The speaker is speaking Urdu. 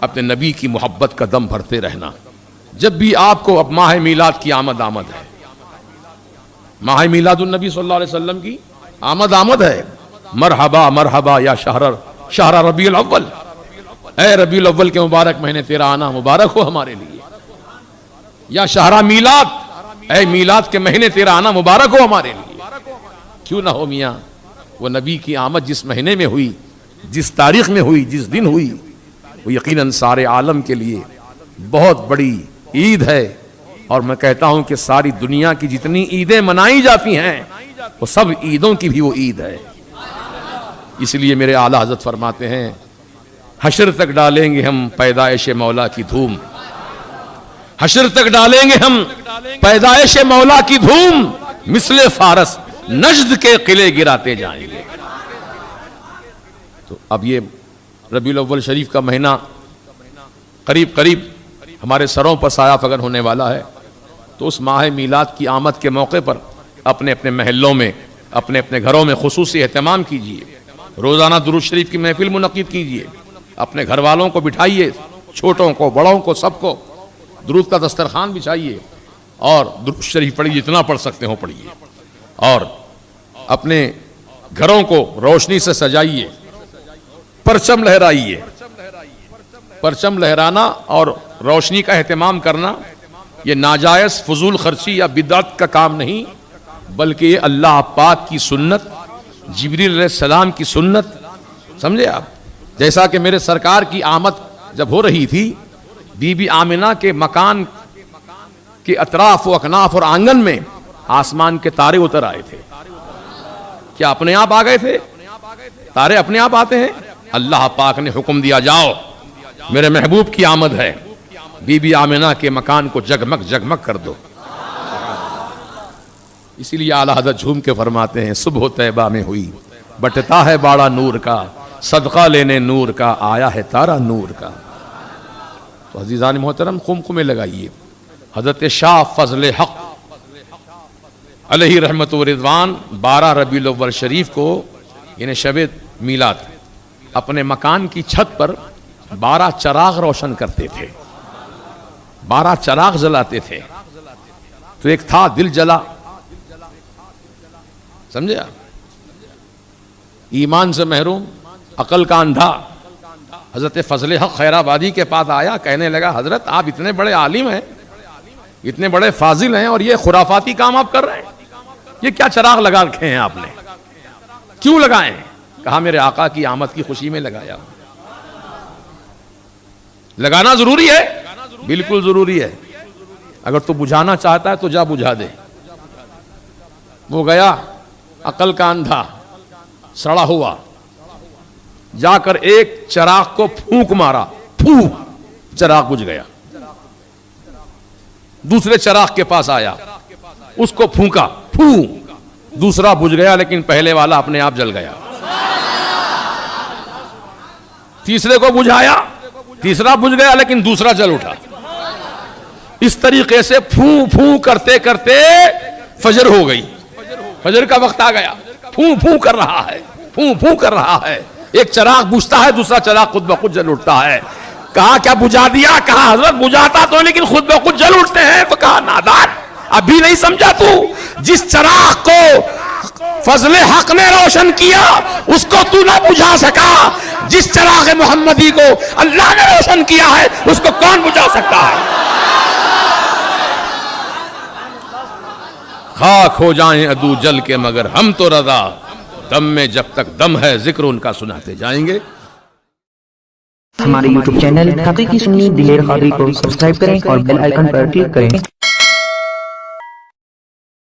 اپنے نبی کی محبت کا دم بھرتے رہنا. جب بھی آپ کو اب ماہ میلاد کی آمد ہے، ماہ میلاد النبی صلی اللہ علیہ وسلم کی آمد ہے. مرحبا مرحبا یا شہر ربیع الاول، اے ربیع الاول کے مبارک مہینے تیرا آنا مبارک ہو ہمارے لیے. یا شہر میلاد، اے میلاد کے مہینے تیرا آنا مبارک ہو ہمارے لیے. کیوں نہ ہو میاں، وہ نبی کی آمد جس مہینے میں ہوئی، جس تاریخ میں ہوئی، جس دن ہوئی، وہ یقیناً سارے عالم کے لیے بہت بڑی عید ہے. اور میں کہتا ہوں کہ ساری دنیا کی جتنی عیدیں منائی جاتی ہیں وہ سب عیدوں کی بھی وہ عید ہے. اس لیے میرے اعلیٰ حضرت فرماتے ہیں حشر تک ڈالیں گے ہم پیدائش مولا کی دھوم، حشر تک ڈالیں گے ہم پیدائش مولا کی دھوم، مثل فارس نجد کے قلعے گراتے جائیں گے. تو اب یہ ربیع الاول شریف کا مہینہ قریب ہمارے سروں پر سایہ فگن ہونے والا ہے. تو اس ماہ میلاد کی آمد کے موقع پر اپنے اپنے محلوں میں، اپنے اپنے گھروں میں خصوصی اہتمام کیجیے. روزانہ درود شریف کی محفل منعقد کیجیے. اپنے گھر والوں کو بٹھائیے، چھوٹوں کو بڑوں کو سب کو درود کا دسترخوان بچھائیے اور درود شریف پڑھیے، جتنا پڑھ سکتے ہو پڑھیے. اور اپنے گھروں کو روشنی سے سجائیے، پرچم لہرائیے. پرچم لہرانا اور روشنی کا اہتمام کرنا یہ ناجائز فضول خرچی یا بدعت کا کام نہیں، بلکہ یہ اللہ پاک کی سنت، جبریل علیہ السلام کی سنت. سمجھے آپ؟ جیسا کہ میرے سرکار کی آمد جب ہو رہی تھی، بی بی آمنہ کے مکان کے اطراف و اکناف اور آنگن میں آسمان کے تارے اتر آئے تھے. کیا اپنے آپ آ گئے تھے؟ تارے اپنے آپ آتے ہیں؟ اللہ پاک نے حکم دیا جاؤ میرے محبوب کی آمد ہے، بی بی آمنہ کے مکان کو جگمگ جگمگ کر دو. اسی لیے اعلیٰ حضرت جھوم کے فرماتے ہیں صبح طیبہ میں ہوئی بٹتا ہے باڑا نور کا، صدقہ لینے نور کا آیا ہے تارا نور کا. تو عزیزان محترم خمخمے لگائیے. حضرت شاہ فضل حق علیہ رحمت و رضوان 12 ربیع الاول شریف کو یعنی شب میلاد اپنے مکان کی چھت پر 12 چراغ روشن کرتے تھے، 12 چراغ جلاتے تھے. تو ایک تھا دل جلا، سمجھے آپ، ایمان سے محروم، عقل کا اندھا. حضرت فضل حق خیر آبادی کے پاس آیا، کہنے لگا حضرت آپ اتنے بڑے عالم ہیں، اتنے بڑے فاضل ہیں، اور یہ خرافاتی کام آپ کر رہے ہیں، یہ کیا چراغ لگا رکھے ہیں آپ نے، کیوں لگائے ہیں؟ کہا میرے آقا کی آمد کی خوشی میں لگایا. لگانا ضروری ہے، بالکل ضروری ہے. اگر تو بجھانا چاہتا ہے تو جا بجھا دے. وہ گیا عقل کا اندھا سڑا ہوا، جا کر ایک چراغ کو پھونک مارا، چراغ بجھ گیا. دوسرے چراغ کے پاس آیا، اس کو پھونکا، دوسرا بجھ گیا، لیکن پہلے والا اپنے آپ جل گیا. تیسرے کو بجھایا، تیسرا بجھ گیا لیکن دوسرا جل اٹھا. اس طریقے سے پھوں کرتے کرتے فجر ہو گئی. فجر کا وقت آ گیا، پھوں کر رہا ہے، پھوں کر رہا ہے. ایک چراغ بجھتا ہے، دوسرا چراغ خود بخود جل اٹھتا ہے. کہا کیا بجھا دیا؟ کہا حضرت بجھاتا تو لیکن خود بخود جل اٹھتے ہیں. تو کہا نادان ابھی نہیں سمجھا تو، جس چراغ کو فضل حق نے روشن کیا اس کو تو نہ بجھا سکا، جس چراغ محمدی کو اللہ نے روشن کیا ہے اس کو کون بجھا سکتا ہے؟ خاک ہو جائیں عدو جل کے مگر ہم تو رضا، دم میں جب تک دم ہے ذکر ان کا سناتے جائیں گے. ہمارے YouTube چینل حقیقی سنی دلیر قادری کو سبسکرائب کریں اور بیل آئیکن پر کلک کریں.